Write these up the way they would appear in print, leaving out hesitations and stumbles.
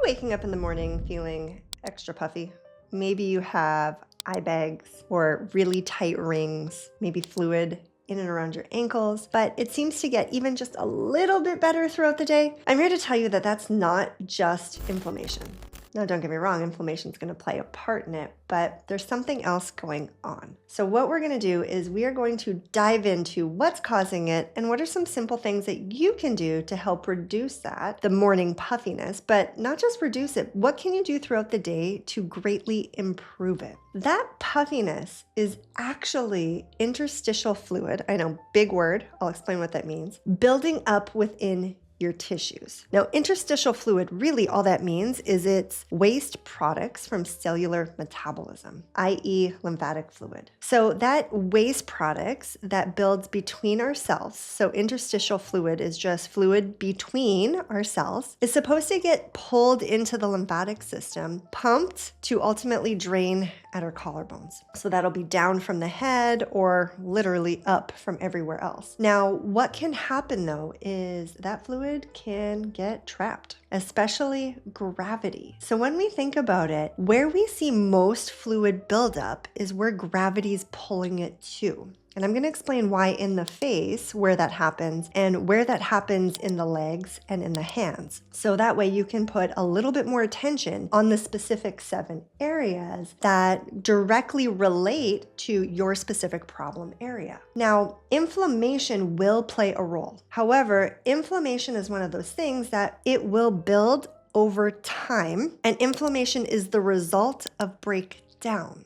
waking up in the morning feeling extra puffy? Maybe you have eye bags or really tight rings, maybe fluid in and around your ankles, but it seems to get even just a little bit better throughout the day. I'm here to tell you that that's not just inflammation. Now, don't get me wrong, inflammation is going to play a part in it, but there's something else going on. So what we're going to do is we are going to dive into what's causing it and what are some simple things that you can do to help reduce that, the morning puffiness, but not just reduce it. What can you do throughout the day to greatly improve it? That puffiness is actually interstitial fluid. I know, big word. I'll explain what that means. Building up within your tissues. Now, interstitial fluid, really all that means is it's waste products from cellular metabolism, i.e. lymphatic fluid. So that waste products that builds between our cells, so interstitial fluid is just fluid between our cells, is supposed to get pulled into the lymphatic system, pumped to ultimately drain at our collarbones. So that'll be down from the head or literally up from everywhere else. Now, what can happen though is that fluid can get trapped, especially gravity. So when we think about it, where we see most fluid buildup is where gravity's pulling it to. And I'm going to explain why in the face, where that happens, and where that happens in the legs and in the hands. So that way you can put a little bit more attention on the specific 7 areas that directly relate to your specific problem area. Now, inflammation will play a role. However, inflammation is one of those things that it will build over time, and inflammation is the result of breakdown.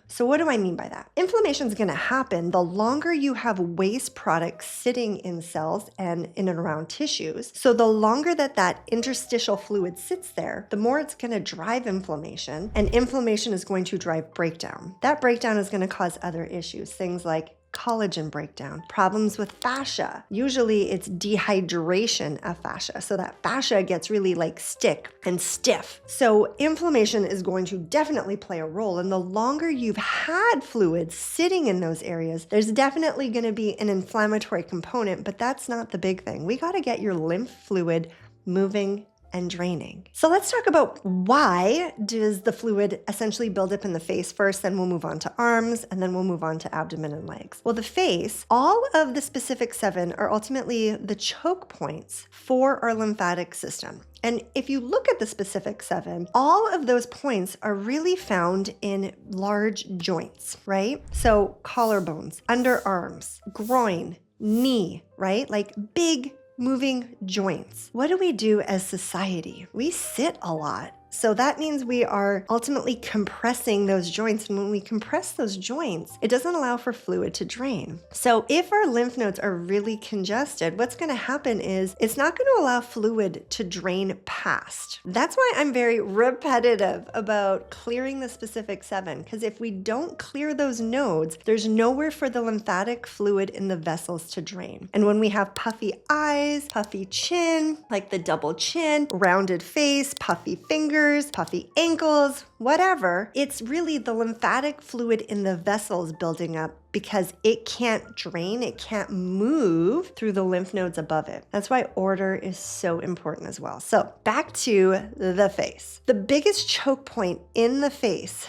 So what do I mean by that? Inflammation is going to happen the longer you have waste products sitting in cells and in and around tissues. So the longer that interstitial fluid sits there, the more it's going to drive inflammation, and inflammation is going to drive breakdown. That breakdown is going to cause other issues, things like collagen breakdown, problems with fascia. Usually it's dehydration of fascia. So that fascia gets really like stick and stiff. So inflammation is going to definitely play a role. And the longer you've had fluid sitting in those areas, there's definitely going to be an inflammatory component, but that's not the big thing. We got to get your lymph fluid moving and draining. So let's talk about why does the fluid essentially build up in the face first, then we'll move on to arms, and then we'll move on to abdomen and legs. Well, the face, all of the specific 7 are ultimately the choke points for our lymphatic system. And if you look at the specific 7, all of those points are really found in large joints, right? So collarbones, underarms, groin, knee, right? Like big moving joints. What do we do as society? We sit a lot. So that means we are ultimately compressing those joints. And when we compress those joints, it doesn't allow for fluid to drain. So if our lymph nodes are really congested, what's going to happen is it's not going to allow fluid to drain past. That's why I'm very repetitive about clearing the specific 7, because if we don't clear those nodes, there's nowhere for the lymphatic fluid in the vessels to drain. And when we have puffy eyes, puffy chin, like the double chin, rounded face, puffy fingers, puffy ankles, whatever, it's really the lymphatic fluid in the vessels building up because it can't drain, it can't move through the lymph nodes above it. That's why order is so important as well. So back to the face. The biggest choke point in the face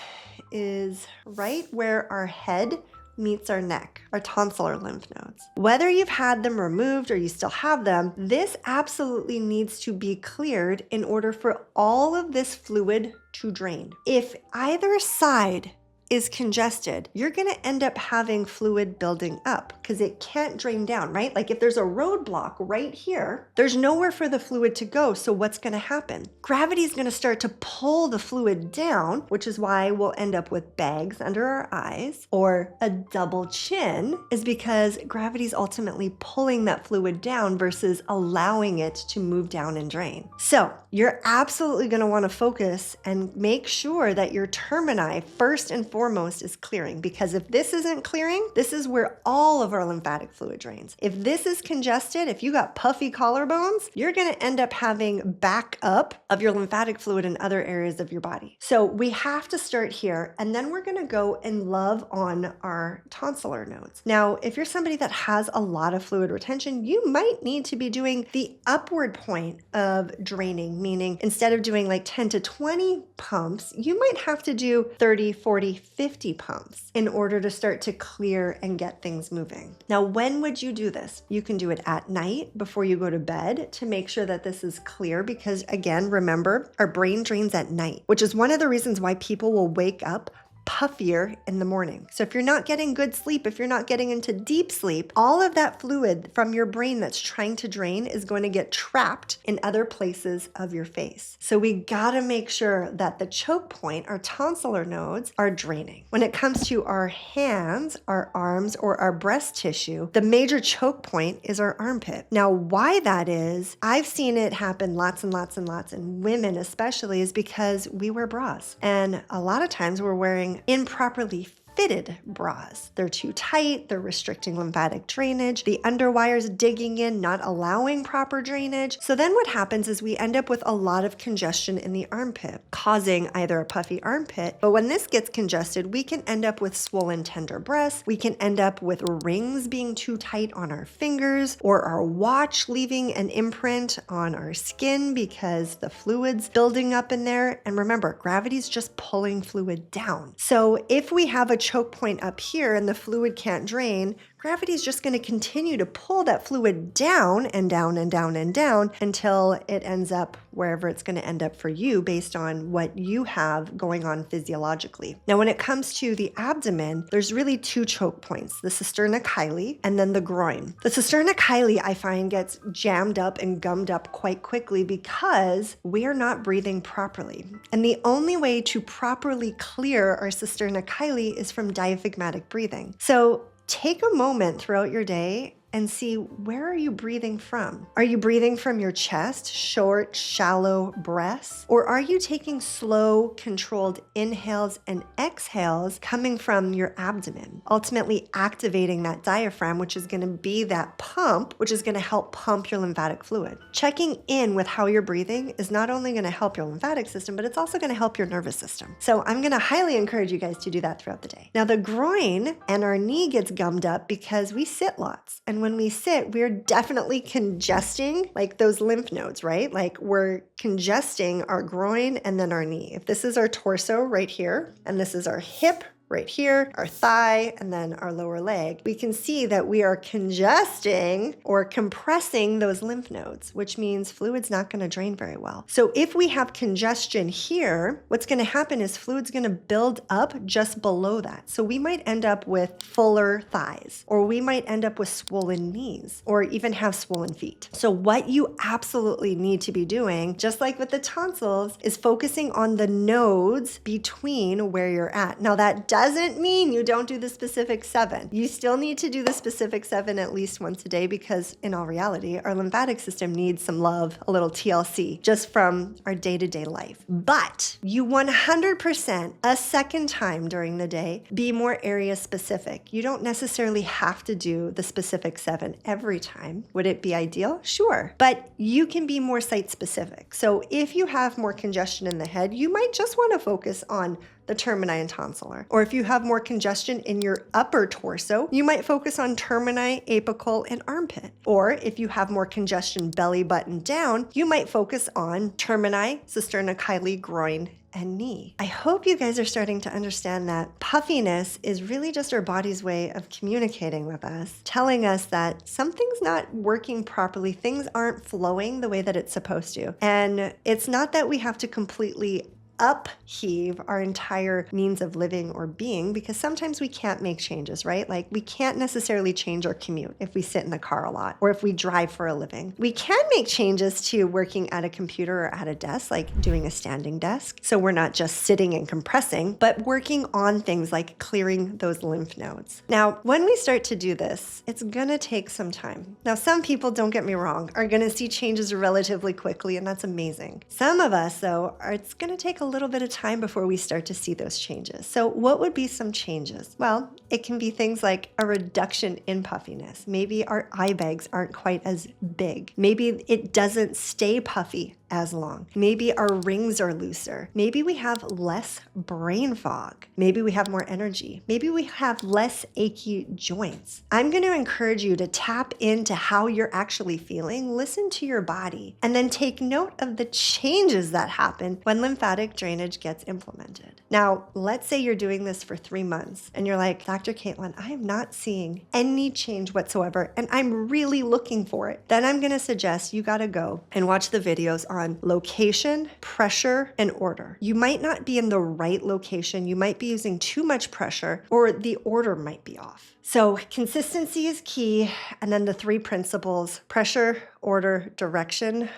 is right where our head meets our neck, our tonsillar lymph nodes. Whether you've had them removed or you still have them, this absolutely needs to be cleared in order for all of this fluid to drain. If either side is congested, you're going to end up having fluid building up because it can't drain down, right? Like if there's a roadblock right here, there's nowhere for the fluid to go. So what's going to happen? Gravity is going to start to pull the fluid down, which is why we'll end up with bags under our eyes or a double chin, is because gravity is ultimately pulling that fluid down versus allowing it to move down and drain. So you're absolutely going to want to focus and make sure that your termini, first and foremost, foremost is clearing, because if this isn't clearing, this is where all of our lymphatic fluid drains. If this is congested, if you got puffy collarbones, you're going to end up having backup of your lymphatic fluid in other areas of your body. So we have to start here, and then we're going to go and love on our tonsillar nodes. Now, if you're somebody that has a lot of fluid retention, you might need to be doing the upward point of draining, meaning instead of doing like 10 to 20 pumps, you might have to do 30, 40, 50 pumps in order to start to clear and get things moving. Now, when would you do this? You can do it at night before you go to bed to make sure that this is clear, because again, remember, our brain drains at night, which is one of the reasons why people will wake up puffier in the morning. So if you're not getting good sleep, if you're not getting into deep sleep, all of that fluid from your brain that's trying to drain is going to get trapped in other places of your face. So we gotta make sure that the choke point, our tonsillar nodes, are draining. When it comes to our hands, our arms, or our breast tissue, the major choke point is our armpit. Now, why that is, I've seen it happen lots and lots and lots, and women especially, is because we wear bras. And a lot of times we're wearing improperly fitted bras. They're too tight, they're restricting lymphatic drainage, the underwire's digging in, not allowing proper drainage. So then what happens is we end up with a lot of congestion in the armpit, causing either a puffy armpit, but when this gets congested, we can end up with swollen tender breasts, we can end up with rings being too tight on our fingers, or our watch leaving an imprint on our skin because the fluid's building up in there. And remember, gravity's just pulling fluid down. So if we have a choke point up here and the fluid can't drain, gravity is just going to continue to pull that fluid down and down and down and down until it ends up wherever it's going to end up for you based on what you have going on physiologically. Now, when it comes to the abdomen, there's really two choke points, the cisterna chyli and then the groin. The cisterna chyli, I find, gets jammed up and gummed up quite quickly because we are not breathing properly. And the only way to properly clear our cisterna chyli is from diaphragmatic breathing. So take a moment throughout your day and see, where are you breathing from? Are you breathing from your chest, short, shallow breaths? Or are you taking slow, controlled inhales and exhales coming from your abdomen, ultimately activating that diaphragm, which is going to be that pump, which is going to help pump your lymphatic fluid? Checking in with how you're breathing is not only going to help your lymphatic system, but it's also going to help your nervous system. So I'm going to highly encourage you guys to do that throughout the day. Now, the groin and our knee gets gummed up because we sit lots. And when we sit, we're definitely congesting like those lymph nodes, right? Like we're congesting our groin and then our knee. If this is our torso right here, and this is our hip right here, our thigh, and then our lower leg, we can see that we are congesting or compressing those lymph nodes, which means fluid's not going to drain very well. So if we have congestion here, what's going to happen is fluid's going to build up just below that. So we might end up with fuller thighs, or we might end up with swollen knees, or even have swollen feet. So what you absolutely need to be doing, just like with the tonsils, is focusing on the nodes between where you're at. Now, that doesn't mean you don't do the specific 7. You still need to do the specific 7 at least once a day, because in all reality, our lymphatic system needs some love, a little TLC, just from our day-to-day life. But you 100% a second time during the day, be more area specific. You don't necessarily have to do the specific 7 every time. Would it be ideal? Sure. But you can be more site specific. So if you have more congestion in the head, you might just want to focus on the termini and tonsillar. Or if you have more congestion in your upper torso, you might focus on termini, apical, and armpit. Or if you have more congestion belly button down, you might focus on termini, cisterna chyli, groin, and knee. I hope you guys are starting to understand that puffiness is really just our body's way of communicating with us, telling us that something's not working properly, things aren't flowing the way that it's supposed to. And it's not that we have to completely upheave our entire means of living or being, because sometimes we can't make changes, right? Like we can't necessarily change our commute if we sit in the car a lot, or if we drive for a living. We can make changes to working at a computer or at a desk, like doing a standing desk, so we're not just sitting and compressing, but working on things like clearing those lymph nodes. Now, when we start to do this, it's gonna take some time. Now, some people, don't get me wrong, are gonna see changes relatively quickly, and that's amazing. Some of us, though, it's gonna take a little bit of time before we start to see those changes. So what would be some changes? Well, it can be things like a reduction in puffiness. Maybe our eye bags aren't quite as big. Maybe it doesn't stay puffy as long. Maybe our rings are looser. Maybe we have less brain fog. Maybe we have more energy. Maybe we have less achy joints. I'm going to encourage you to tap into how you're actually feeling, listen to your body, and then take note of the changes that happen when lymphatic drainage gets implemented. Now, let's say you're doing this for 3 months and you're like, Dr. Caitlyn, I am not seeing any change whatsoever and I'm really looking for it. Then I'm going to suggest you got to go and watch the videos on location, pressure, and order. You might not be in the right location. You might be using too much pressure, or the order might be off. So consistency is key. And then the 3 principles, pressure, order, direction,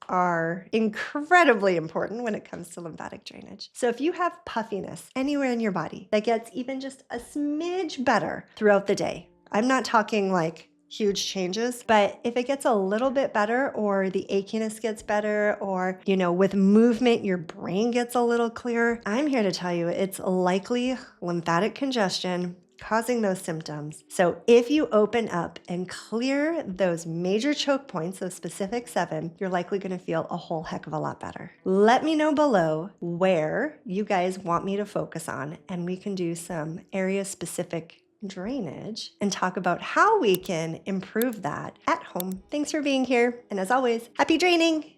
are incredibly important when it comes to lymphatic drainage. So if you have puffiness anywhere in your body that gets even just a smidge better throughout the day, I'm not talking like huge changes, but if it gets a little bit better, or the achiness gets better, or, with movement, your brain gets a little clearer, I'm here to tell you it's likely lymphatic congestion causing those symptoms. So if you open up and clear those major choke points, those specific 7, you're likely going to feel a whole heck of a lot better. Let me know below where you guys want me to focus on, and we can do some area-specific drainage and talk about how we can improve that at home. Thanks for being here. And as always, happy draining.